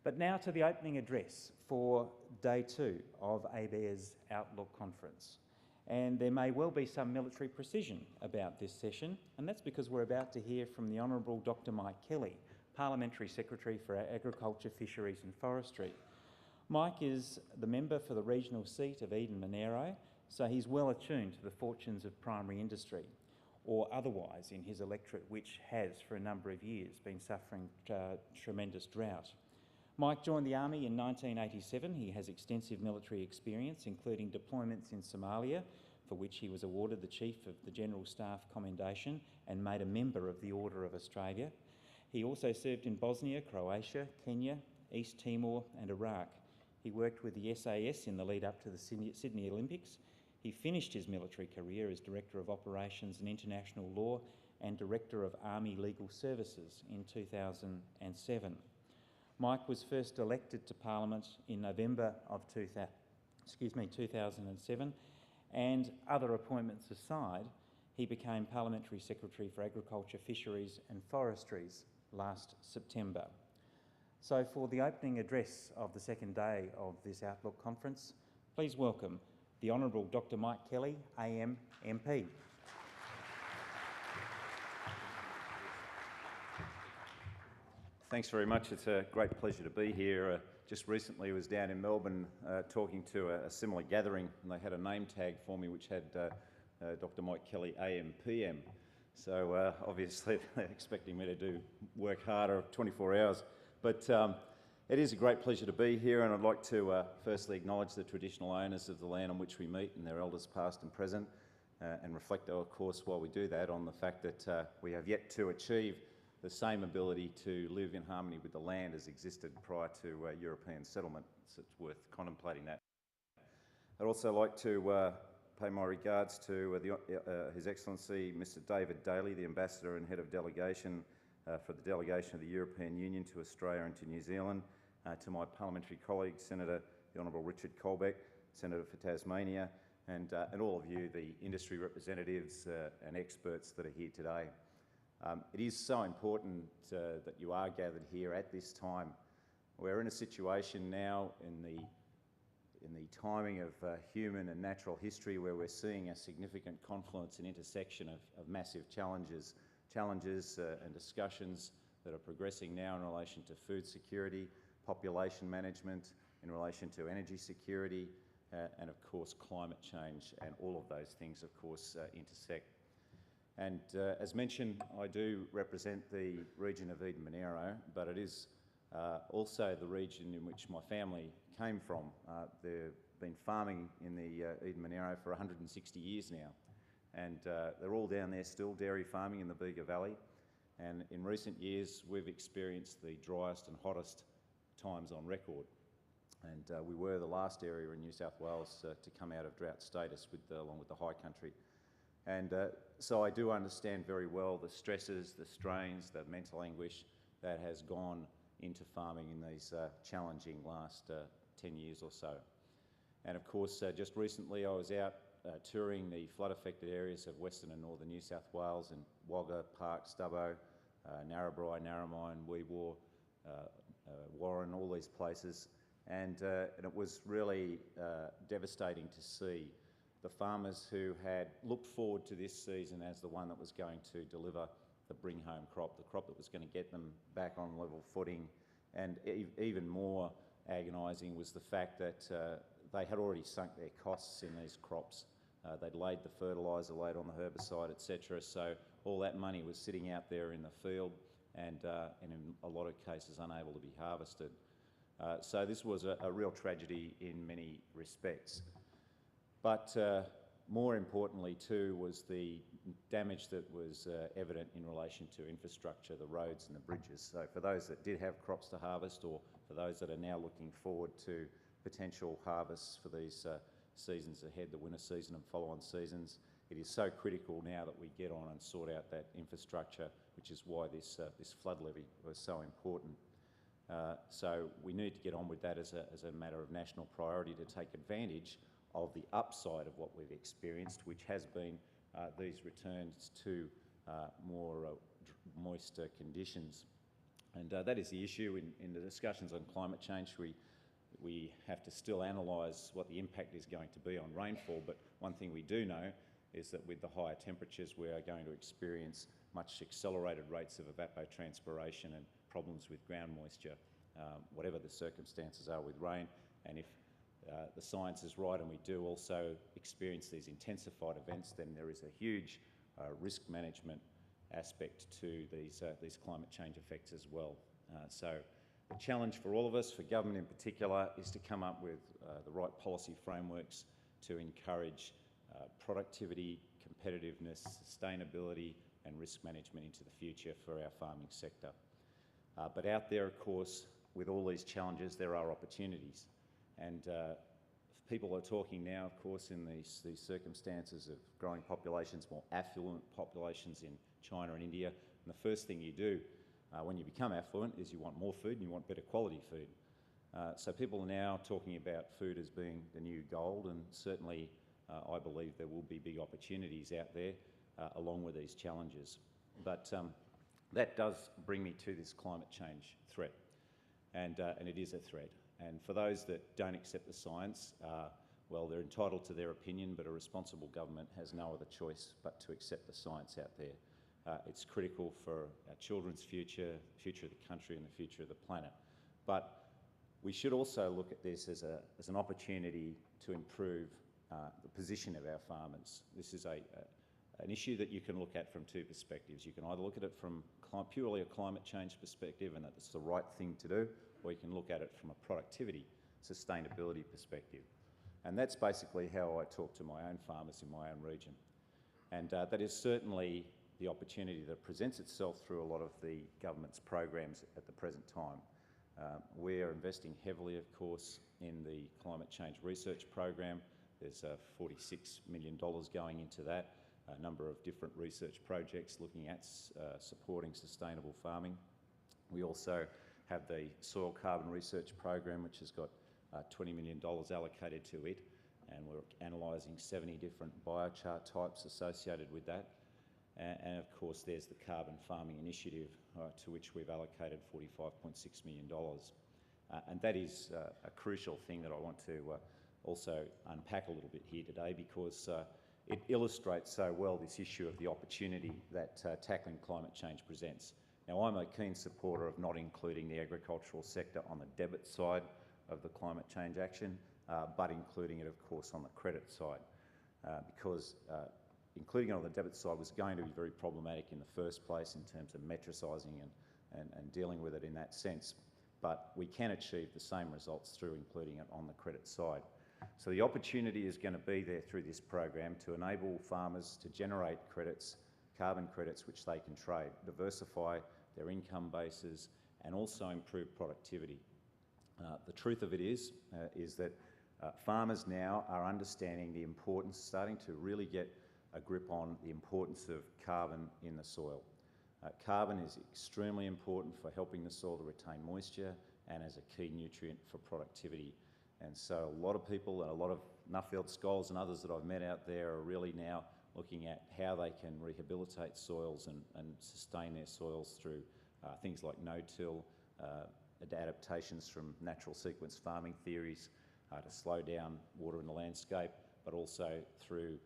But now to the opening address for day 2 of ABARES Outlook conference. And there may well be some military precision about this session, and that's because we're about to hear from the Honourable Dr Mike Kelly, Parliamentary Secretary for Agriculture, Fisheries and Forestry. Mike is the member for the regional seat of Eden-Monaro, so he's well attuned to the fortunes of primary industry, or otherwise in his electorate, which has for a number of years been suffering tremendous drought. Mike joined the Army in 1987. He has extensive military experience, including deployments in Somalia, for which he was awarded the Chief of the General Staff Commendation and made a member of the Order of Australia. He also served in Bosnia, Croatia, Kenya, East Timor and Iraq. He worked with the SAS in the lead up to the Sydney Olympics. He finished his military career as Director of Operations and International Law and Director of Army Legal Services in 2007. Mike was first elected to Parliament in November of 2007, and other appointments aside, he became Parliamentary Secretary for Agriculture, Fisheries and Forestries last September. So for the opening address of the second day of this Outlook conference, please welcome the Honourable Dr Mike Kelly, AM, MP. Thanks very much. It's a great pleasure to be here. Just recently I was down in Melbourne talking to a similar gathering, and they had a name tag for me which had Dr Mike Kelly AM PM. So obviously they're expecting me to work harder 24 hours. But it is a great pleasure to be here, and I'd like to firstly acknowledge the traditional owners of the land on which we meet and their elders past and present, and reflect, of course, while we do that, on the fact that we have yet to achieve the same ability to live in harmony with the land as existed prior to European settlement. So it's worth contemplating that. I'd also like to pay my regards to His Excellency Mr David Daly, the Ambassador and Head of Delegation for the Delegation of the European Union to Australia and to New Zealand, to my parliamentary colleague, Senator the Honourable Richard Colbeck, Senator for Tasmania, and all of you, the industry representatives and experts that are here today. It is so important that you are gathered here at this time. We're in a situation now in the timing of human and natural history where we're seeing a significant confluence and intersection of massive challenges and discussions that are progressing now in relation to food security, population management, in relation to energy security, and of course climate change, and all of those things of course intersect. And as mentioned, I do represent the region of Eden-Monaro, but it is also the region in which my family came from. They've been farming in the Eden-Monaro for 160 years now, and they're all down there still, dairy farming in the Bega Valley. And in recent years, we've experienced the driest and hottest times on record. And we were the last area in New South Wales to come out of drought status along with the high country. And so I do understand very well the stresses, the strains, the mental anguish that has gone into farming in these challenging last 10 years or so. And of course, just recently I was out touring the flood-affected areas of Western and Northern New South Wales in Wagga, Park, Stubbo, Narrabri, Narromine, Weewar, Warren, all these places. And it was really devastating to see the farmers who had looked forward to this season as the one that was going to deliver the bring home crop, the crop that was going to get them back on level footing. And even more agonising was the fact that they had already sunk their costs in these crops. They'd laid the fertiliser, laid on the herbicide, etc. So all that money was sitting out there in the field and in a lot of cases unable to be harvested. So this was a real tragedy in many respects. But more importantly too was the damage that was evident in relation to infrastructure, the roads and the bridges. So for those that did have crops to harvest, or for those that are now looking forward to potential harvests for these seasons ahead, the winter season and follow-on seasons, it is so critical now that we get on and sort out that infrastructure, which is why this flood levy was so important. So we need to get on with that as a matter of national priority to take advantage of the upside of what we've experienced, which has been these returns to more moist conditions. And that is the issue in the discussions on climate change. We have to still analyse what the impact is going to be on rainfall, but one thing we do know is that with the higher temperatures we are going to experience much accelerated rates of evapotranspiration and problems with ground moisture, whatever the circumstances are with rain. And if the science is right and we do also experience these intensified events, then there is a huge risk management aspect to these climate change effects as well. So the challenge for all of us, for government in particular, is to come up with the right policy frameworks to encourage productivity, competitiveness, sustainability and risk management into the future for our farming sector. But out there, of course, with all these challenges, there are opportunities. And people are talking now, of course, in these circumstances of growing populations, more affluent populations in China and India. And the first thing you do when you become affluent is you want more food and you want better quality food. So people are now talking about food as being the new gold, and certainly I believe there will be big opportunities out there along with these challenges. But that does bring me to this climate change threat, and it is a threat. And for those that don't accept the science, well, they're entitled to their opinion, but a responsible government has no other choice but to accept the science out there. It's critical for our children's future, the future of the country and the future of the planet. But we should also look at this as an opportunity to improve the position of our farmers. This is an issue that you can look at from two perspectives. You can either look at it from purely a climate change perspective and that it's the right thing to do, or you can look at it from a productivity, sustainability perspective. And that's basically how I talk to my own farmers in my own region. And that is certainly the opportunity that presents itself through a lot of the government's programs at the present time. We're investing heavily, of course, in the climate change research program. There's $46 million going into that, a number of different research projects looking at supporting sustainable farming. We also have the soil carbon research program, which has got $20 million allocated to it, and we're analysing 70 different biochar types associated with that. And of course there's the carbon farming initiative to which we've allocated $45.6 million. And that is a crucial thing that I want to also unpack a little bit here today, because it illustrates so well this issue of the opportunity that tackling climate change presents. Now, I'm a keen supporter of not including the agricultural sector on the debit side of the climate change action, but including it, of course, on the credit side, because including it on the debit side was going to be very problematic in the first place in terms of metricising and dealing with it in that sense. But we can achieve the same results through including it on the credit side. So the opportunity is going to be there through this program to enable farmers to generate credits, carbon credits, which they can trade, diversify their income bases and also improve productivity. The truth of it is that farmers now are understanding the importance, starting to really get a grip on the importance of carbon in the soil. Carbon is extremely important for helping the soil to retain moisture and as a key nutrient for productivity. And so a lot of people, and a lot of Nuffield scholars and others that I've met out there are really now looking at how they can rehabilitate soils and sustain their soils through things like no-till, adaptations from natural sequence farming theories to slow down water in the landscape, but also through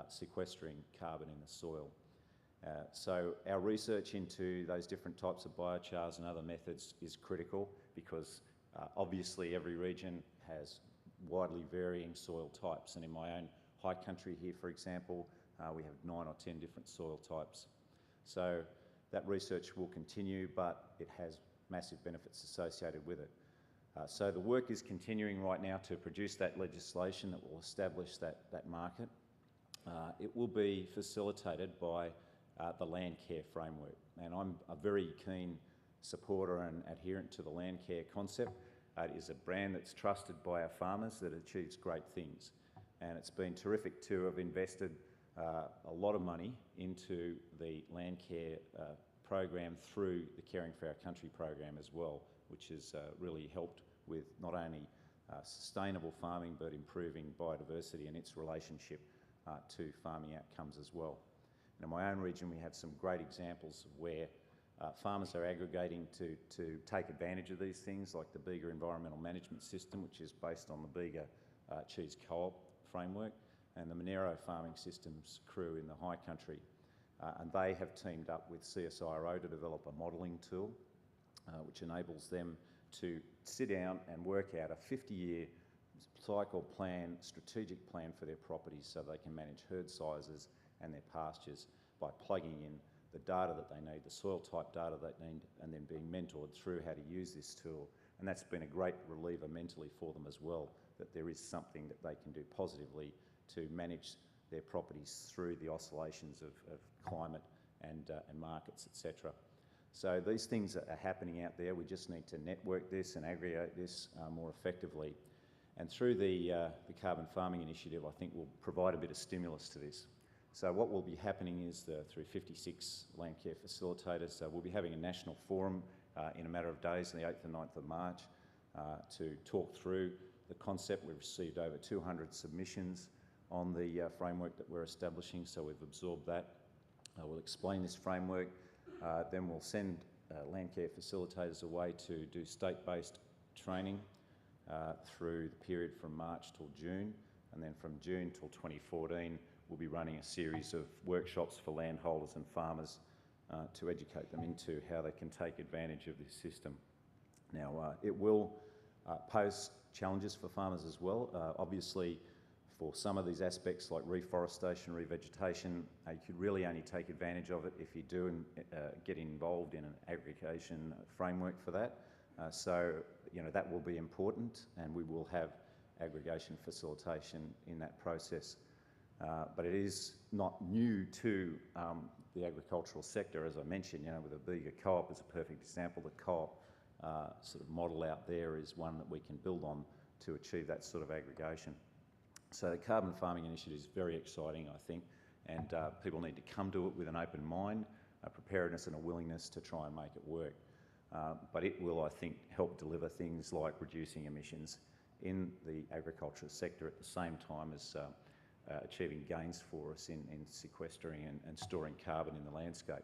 sequestering carbon in the soil. So our research into those different types of biochars and other methods is critical, because obviously every region has widely varying soil types, and in my own high country here, for example, we have 9 or 10 different soil types. So that research will continue, but it has massive benefits associated with it. So the work is continuing right now to produce that legislation that will establish that market. It will be facilitated by the land care framework, and I'm a very keen supporter and adherent to the land care concept. It is a brand that's trusted by our farmers, that achieves great things, and it's been terrific to have invested a lot of money into the land care program through the Caring for Our Country program as well, which has really helped with not only sustainable farming but improving biodiversity and its relationship to farming outcomes as well. And in my own region we have some great examples of where Farmers are aggregating to take advantage of these things, like the Bega Environmental Management System, which is based on the Bega Cheese Co-op framework, and the Monero Farming Systems crew in the high country. And they have teamed up with CSIRO to develop a modelling tool which enables them to sit down and work out a 50-year cycle plan, strategic plan for their properties so they can manage herd sizes and their pastures by plugging in the data that they need, the soil type data they need, and then being mentored through how to use this tool. And that's been a great reliever mentally for them as well, that there is something that they can do positively to manage their properties through the oscillations of climate and markets, etc. So these things are happening out there. We just need to network this and aggregate this more effectively. And through the Carbon Farming Initiative, I think will provide a bit of stimulus to this. So what will be happening is through 56 land care facilitators, we'll be having a national forum in a matter of days, on the 8th and 9th of March, to talk through the concept. We've received over 200 submissions on the framework that we're establishing, so we've absorbed that. We'll explain this framework, then we'll send land care facilitators away to do state-based training through the period from March till June, and then from June till 2014 we'll be running a series of workshops for landholders and farmers to educate them into how they can take advantage of this system. Now, it will pose challenges for farmers as well. Obviously, for some of these aspects like reforestation, revegetation, you could really only take advantage of it if you do get involved in an aggregation framework for that. So, that will be important, and we will have aggregation facilitation in that process. But it is not new to the agricultural sector, as I mentioned, with the Bega Co-op is a perfect example. The co-op sort of model out there is one that we can build on to achieve that sort of aggregation. So the Carbon Farming Initiative is very exciting, I think, and people need to come to it with an open mind, a preparedness and a willingness to try and make it work. But it will, I think, help deliver things like reducing emissions in the agricultural sector at the same time as achieving gains for us in sequestering and storing carbon in the landscape.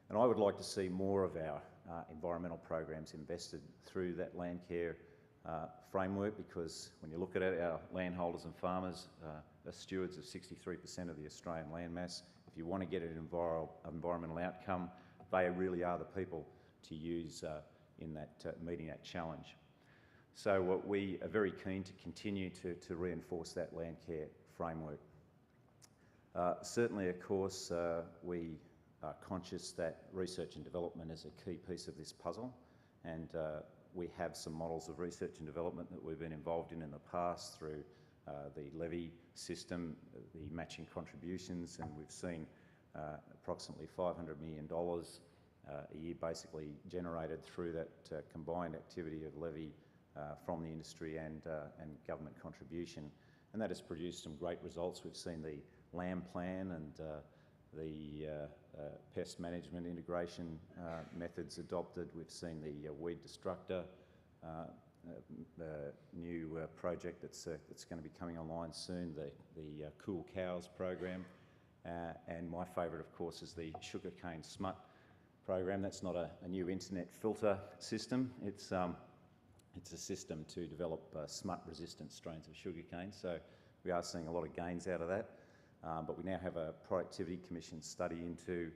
And I would like to see more of our environmental programs invested through that land care framework, because when you look at it, our landholders and farmers are stewards of 63% of the Australian land mass. If you want to get an environmental outcome, they really are the people to use in that meeting that challenge. So we are very keen to continue to reinforce that land care framework. Certainly, of course, we are conscious that research and development is a key piece of this puzzle, and we have some models of research and development that we've been involved in the past through the levy system, the matching contributions, and we've seen approximately $500 million a year basically generated through that combined activity of levy from the industry and government contribution. And that has produced some great results. We've seen the land plan and the pest management integration methods adopted. We've seen the weed destructor new project that's going to be coming online soon, the Cool Cows program. And my favourite, of course, is the sugarcane smut program. That's not a new internet filter system. It's a system to develop smut-resistant strains of sugarcane. So we are seeing a lot of gains out of that. But we now have a Productivity Commission study into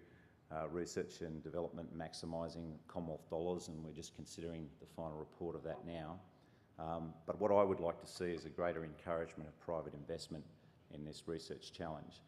research and development maximising Commonwealth dollars, and we're just considering the final report of that now. But what I would like to see is a greater encouragement of private investment in this research challenge.